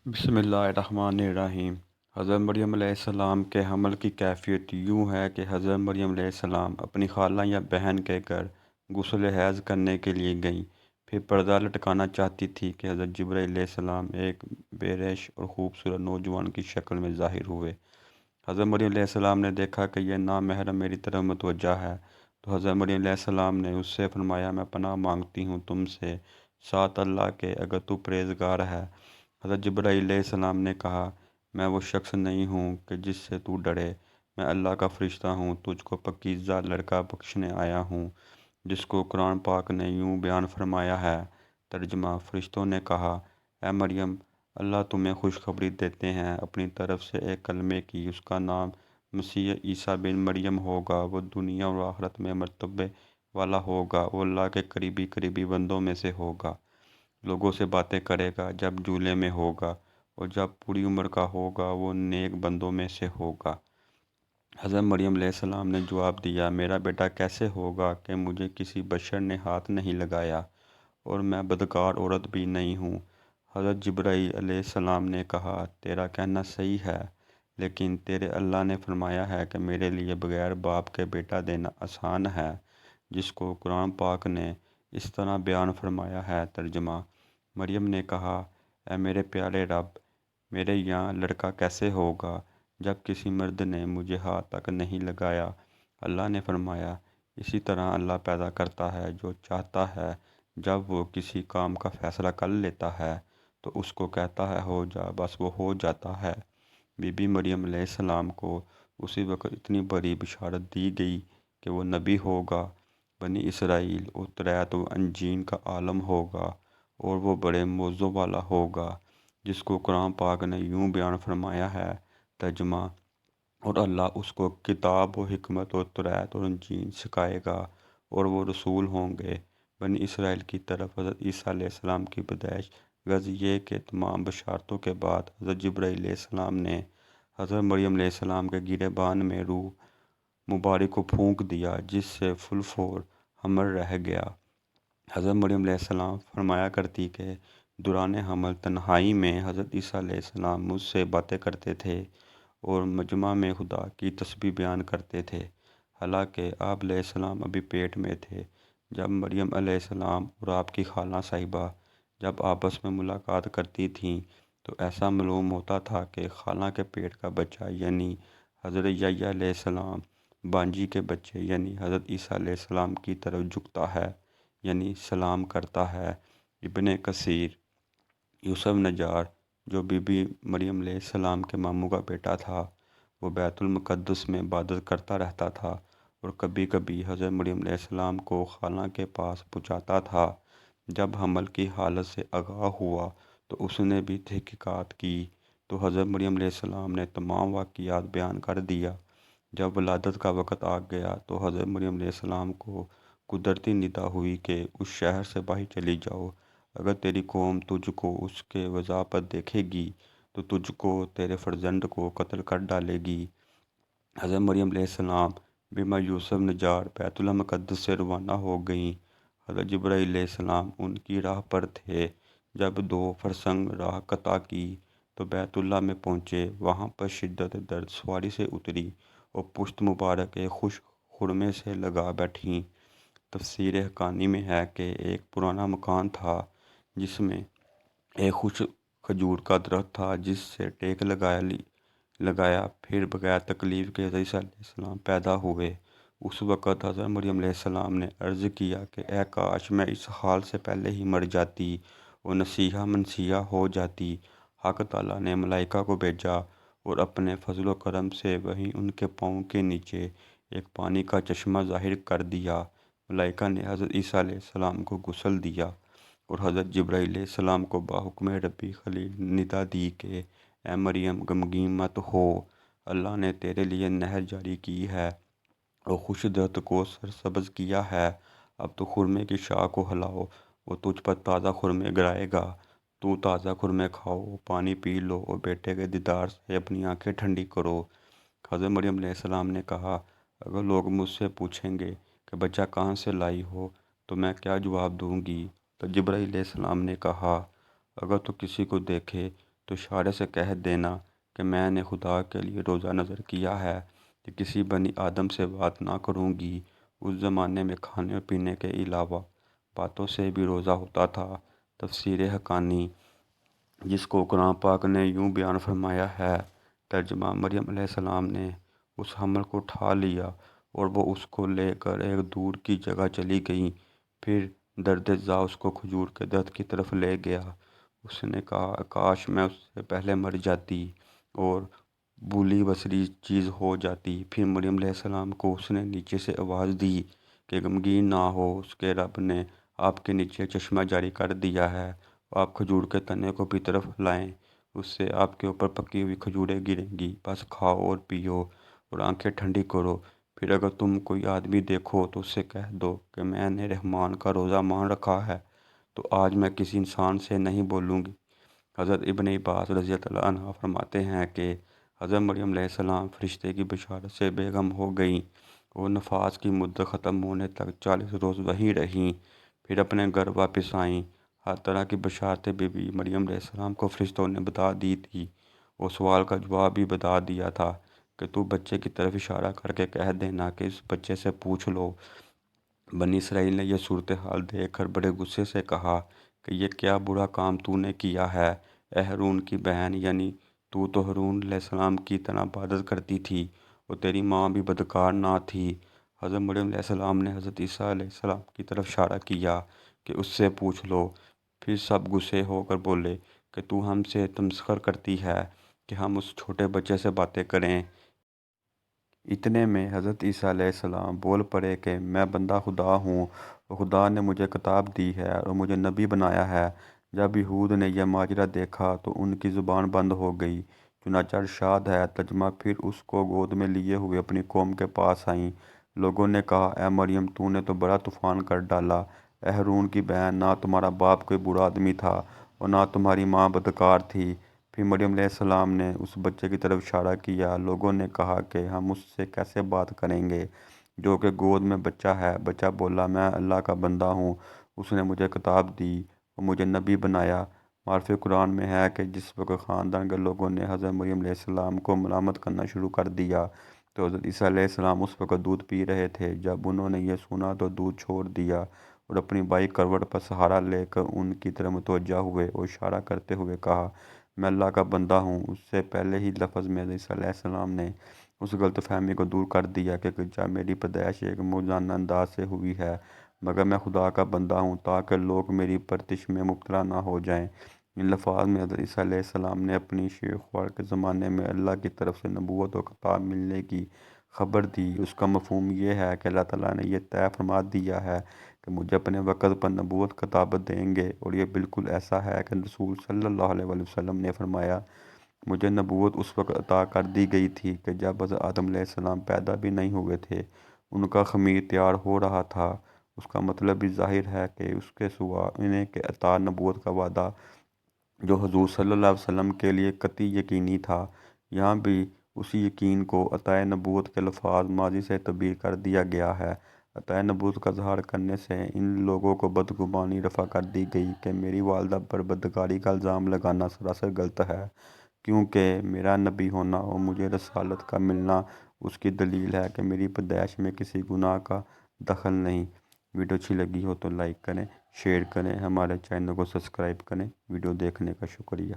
بسم اللہ الرحمن الرحیم۔ حضرت مریم علیہ السلام کے حمل کی کیفیت یوں ہے کہ حضرت مریم علیہ السلام اپنی خالہ یا بہن کے گھر غسل حیض کرنے کے لیے گئیں۔ پھر پردہ لٹکانا چاہتی تھی کہ حضرت جبرائیل علیہ السلام ایک بے ریش اور خوبصورت نوجوان کی شکل میں ظاہر ہوئے۔ حضرت مریم علیہ السلام نے دیکھا کہ یہ نامحرم میری طرف متوجہ ہے، تو حضرت مریم علیہ السلام نے اس سے فرمایا، میں پناہ مانگتی ہوں تم سے، ساتھ اللہ کے، اگر تو پرہیزگار ہے۔ حضرت جبرائیل علیہ السلام نے کہا، میں وہ شخص نہیں ہوں کہ جس سے تو ڈرے، میں اللہ کا فرشتہ ہوں، تجھ کو پاکیزہ لڑکا بخشنے آیا ہوں، جس کو قرآن پاک نے یوں بیان فرمایا ہے۔ ترجمہ: فرشتوں نے کہا، اے مریم، اللہ تمہیں خوشخبری دیتے ہیں اپنی طرف سے ایک کلمے کی، اس کا نام مسیح عیسیٰ بن مریم ہوگا، وہ دنیا اور آخرت میں مرتبے والا ہوگا، وہ اللہ کے قریبی بندوں میں سے ہوگا، لوگوں سے باتیں کرے گا جب جھولے میں ہوگا، اور جب پوری عمر کا ہوگا وہ نیک بندوں میں سے ہوگا۔ حضرت مریم علیہ السلام نے جواب دیا، میرا بیٹا کیسے ہوگا کہ مجھے کسی بشر نے ہاتھ نہیں لگایا اور میں بدکار عورت بھی نہیں ہوں۔ حضرت جبرائیل علیہ السلام نے کہا، تیرا کہنا صحیح ہے، لیکن تیرے اللہ نے فرمایا ہے کہ میرے لیے بغیر باپ کے بیٹا دینا آسان ہے، جس کو قرآن پاک نے اس طرح بیان فرمایا ہے۔ ترجمہ: مریم نے کہا، اے میرے پیارے رب، میرے یہاں لڑکا کیسے ہوگا جب کسی مرد نے مجھے ہاتھ تک نہیں لگایا؟ اللہ نے فرمایا، اسی طرح اللہ پیدا کرتا ہے جو چاہتا ہے، جب وہ کسی کام کا فیصلہ کر لیتا ہے تو اس کو کہتا ہے ہو جا، بس وہ ہو جاتا ہے۔ بی بی مریم علیہ السلام کو اسی وقت اتنی بڑی بشارت دی گئی کہ وہ نبی ہوگا، بنی اسرائیل اور توریت و انجیل کا عالم ہوگا، اور وہ بڑے موضوع والا ہوگا، جس کو قرآن پاک نے یوں بیان فرمایا ہے۔ ترجمہ: اور اللہ اس کو کتاب و حکمت اور توریت اور انجیل سکھائے گا، اور وہ رسول ہوں گے بنی اسرائیل کی طرف۔ حضرت عیسیٰ علیہ السلام کی پیدائش۔ غرض یہ کہ تمام بشارتوں کے بعد حضرت جبرائیل علیہ السلام نے حضرت مریم علیہ السلام کے گریبان میں روح مبارک کو پھونک دیا، جس سے فل فور حمل رہ گیا۔ حضرت مریم علیہ السلام فرمایا کرتی کہ دوران حمل تنہائی میں حضرت عیسیٰ علیہ السلام مجھ سے باتیں کرتے تھے اور مجمع میں خدا کی تسبیح بیان کرتے تھے، حالانکہ آپ علیہ السلام ابھی پیٹ میں تھے۔ جب مریم علیہ السلام اور آپ کی خالہ صاحبہ جب آپس میں ملاقات کرتی تھیں تو ایسا معلوم ہوتا تھا کہ خالہ کے پیٹ کا بچہ یعنی حضرت یحییٰ علیہ السلام، بانجی کے بچے یعنی حضرت عیسیٰ علیہ السلام کی طرف جھکتا ہے، یعنی سلام کرتا ہے۔ ابن کثیر: یوسف نجار، جو بی بی مریم علیہ السلام کے ماموں کا بیٹا تھا، وہ بیت المقدس میں عبادت کرتا رہتا تھا اور کبھی کبھی حضرت مریم علیہ السلام کو خالہ کے پاس پہنچاتا تھا۔ جب حمل کی حالت سے آگاہ ہوا تو اس نے بھی تحقیقات کی تو حضرت مریم علیہ السلام نے تمام واقعات بیان کر دیا۔ جب ولادت کا وقت آ گیا تو حضرت مریم علیہ السلام کو قدرتی ندا ہوئی کہ اس شہر سے باہر چلی جاؤ، اگر تیری قوم تجھ کو اس کے وضع پر دیکھے گی تو تجھ کو، تیرے فرزند کو قتل کر ڈالے گی۔ حضرت مریم علیہ السلام بما یوسف نجار بیت المقدس سے روانہ ہو گئیں۔ حضرت جبرائیل علیہ السلام ان کی راہ پر تھے۔ جب 2 فرسنگ راہ قطع کی تو بیت اللہ میں پہنچے، وہاں پر شدت درد سواری سے اتری اور پشت مبارک ایک خوش خرمے سے لگا بیٹھیں۔ تفسیر حقانی میں ہے کہ ایک پرانا مکان تھا جس میں ایک خوش کھجور کا درخت تھا، جس سے ٹیک لگایا پھر بغیر تکلیف کے حضرت عیسیٰ علیہ السلام پیدا ہوئے۔ اس وقت حضرت مریم علیہ السلام نے عرض کیا کہ اے کاش میں اس حال سے پہلے ہی مر جاتی اور نصیحہ منسیہ ہو جاتی۔ حق تعالیٰ نے ملائکہ کو بھیجا اور اپنے فضل و کرم سے وہیں ان کے پاؤں کے نیچے ایک پانی کا چشمہ ظاہر کر دیا۔ ملائکہ نے حضرت عیسیٰ علیہ السلام کو غسل دیا اور حضرت جبرائیل علیہ السلام کو بحکم ربی خلیل ندا دی کہ اے مریم، غمگین مت ہو، اللہ نے تیرے لیے نہر جاری کی ہے اور خوش درخت کو سرسبز کیا ہے۔ اب تو خرمے کی شاخ کو ہلاؤ، وہ تجھ پر تازہ خرمے گرائے گا، تو تازہ خرمے کھاؤ، پانی پی لو اور بیٹے کے دیدار سے اپنی آنکھیں ٹھنڈی کرو۔ حضرت مریم علیہ السلام نے کہا، اگر لوگ مجھ سے پوچھیں گے کہ بچہ کہاں سے لائی ہو تو میں کیا جواب دوں گی؟ تو جبرائیل علیہ السلام نے کہا، اگر تو کسی کو دیکھے تو اشارے سے کہہ دینا کہ میں نے خدا کے لیے روزہ نظر کیا ہے کہ کسی بنی آدم سے بات نہ کروں گی۔ اس زمانے میں کھانے اور پینے کے علاوہ باتوں سے بھی روزہ ہوتا تھا۔ تفسیر حقانی، جس کو قرآن پاک نے یوں بیان فرمایا ہے، ترجمہ: مریم علیہ السلام نے اس حمل کو اٹھا لیا اور وہ اس کو لے کر ایک دور کی جگہ چلی گئیں۔ پھر درد زا اس کو کھجور کے درخت کی طرف لے گیا۔ اس نے کہا، کاش میں اس سے پہلے مر جاتی اور بولی بصری چیز ہو جاتی۔ پھر مریم علیہ السلام کو اس نے نیچے سے آواز دی کہ غمگین نہ ہو، اس کے رب نے آپ کے نیچے چشمہ جاری کر دیا ہے، آپ کھجور کے تنے کو بھی طرف لائیں، اس سے آپ کے اوپر پکی ہوئی کھجوریں گریں گی، بس کھاؤ اور پیو اور آنکھیں ٹھنڈی کرو۔ پھر اگر تم کوئی آدمی دیکھو تو اس سے کہہ دو کہ میں نے رحمان کا روزہ مان رکھا ہے، تو آج میں کسی انسان سے نہیں بولوں گی۔ حضرت ابن عباس رضی اللہ عنہ فرماتے ہیں کہ حضرت مریم علیہ السلام فرشتے کی بشارت سے بے غم ہو گئیں اور نفاس کی مدت ختم ہونے تک 40 روز وہیں رہیں۔ پھر اپنے گھر واپس آئیں۔ ہر طرح کی بشارتیں بی بی مریم علیہ السلام کو فرشتوں نے بتا دی تھی اور سوال کا جواب بھی بتا دیا تھا کہ تو بچے کی طرف اشارہ کر کے کہہ دینا کہ اس بچے سے پوچھ لو۔ بنی اسرائیل نے یہ صورتحال دیکھ کر بڑے غصے سے کہا کہ یہ کیا برا کام تو نے کیا ہے، اے ہارون کی بہن، یعنی تو ہارون علیہ السلام کی طرح عبادت کرتی تھی اور تیری ماں بھی بدکار نہ تھی۔ حضرت مریم علیہ السلام نے حضرت عیسیٰ علیہ السلام کی طرف اشارہ کیا کہ اس سے پوچھ لو۔ پھر سب غصے ہو کر بولے کہ تو ہم سے تمسخر کرتی ہے کہ ہم اس چھوٹے بچے سے باتیں کریں۔ اتنے میں حضرت عیسیٰ علیہ السلام بول پڑے کہ میں بندہ خدا ہوں اور خدا نے مجھے کتاب دی ہے اور مجھے نبی بنایا ہے۔ جب یہود نے یہ ماجرا دیکھا تو ان کی زبان بند ہو گئی۔ چنانچہ ارشاد ہے، ترجمہ: پھر اس کو گود میں لیے ہوئے اپنی قوم کے پاس آئیں۔ لوگوں نے کہا، اے مریم، تو نے تو بڑا طوفان کر ڈالا۔ اے ہارون کی بہن، نہ تمہارا باپ کوئی برا آدمی تھا اور نہ تمہاری ماں بدکار تھی۔ پھر مریم علیہ السلام نے اس بچے کی طرف اشارہ کیا۔ لوگوں نے کہا کہ ہم اس سے کیسے بات کریں گے جو کہ گود میں بچہ ہے۔ بچہ بولا، میں اللہ کا بندہ ہوں، اس نے مجھے کتاب دی اور مجھے نبی بنایا۔ معرف قرآن میں ہے کہ جس وقت خاندان کے لوگوں نے حضرت مریم علیہ السلام کو ملامت کرنا شروع کر دیا تو حضرت عیسیٰ علیہ السلام اس وقت دودھ پی رہے تھے۔ جب انہوں نے یہ سنا تو دودھ چھوڑ دیا اور اپنی بائیں کروٹ پر سہارا لے کر ان کی طرف متوجہ ہوئے اور اشارہ کرتے ہوئے کہا، میں اللہ کا بندہ ہوں۔ اس سے پہلے ہی لفظ میں حضرت عیسیٰ علیہ السلام نے اس غلط فہمی کو دور کر دیا کہ جب میری پیدائش ایک موجزانہ انداز سے ہوئی ہے، مگر میں خدا کا بندہ ہوں تاکہ لوگ میری پرستش میں مبتلا نہ ہو جائیں۔ ان الفاظ میں حضرت عیسیٰ علیہ السلام نے اپنی شیخوار کے زمانے میں اللہ کی طرف سے نبوت و کتاب ملنے کی خبر دی۔ اس کا مفہوم یہ ہے کہ اللہ تعالیٰ نے یہ طے فرما دیا ہے کہ مجھے اپنے وقت پر نبوت کتابت دیں گے، اور یہ بالکل ایسا ہے کہ رسول صلی اللہ علیہ وسلم نے فرمایا، مجھے نبوت اس وقت عطا کر دی گئی تھی کہ جب حضرت آدم علیہ السلام پیدا بھی نہیں ہوئے تھے، ان کا خمیر تیار ہو رہا تھا۔ اس کا مطلب بھی ظاہر ہے کہ اس کے سوا انہیں کہ عطا نبوت کا وعدہ جو حضور صلی اللہ علیہ وسلم کے لیے قطعی یقینی تھا، یہاں بھی اسی یقین کو عطا نبوت کے الفاظ ماضی سے تعبیر کر دیا گیا ہے۔ عطا نبوت کا اظہار کرنے سے ان لوگوں کو بدگمانی رفع کر دی گئی کہ میری والدہ پر بدکاری کا الزام لگانا سراسر غلط ہے، کیونکہ میرا نبی ہونا اور مجھے رسالت کا ملنا اس کی دلیل ہے کہ میری پیدائش میں کسی گناہ کا دخل نہیں۔ ویڈیو اچھی لگی ہو تو لائک کریں، شیئر کریں، ہمارے چینل کو سبسکرائب کریں۔ ویڈیو دیکھنے کا شکریہ۔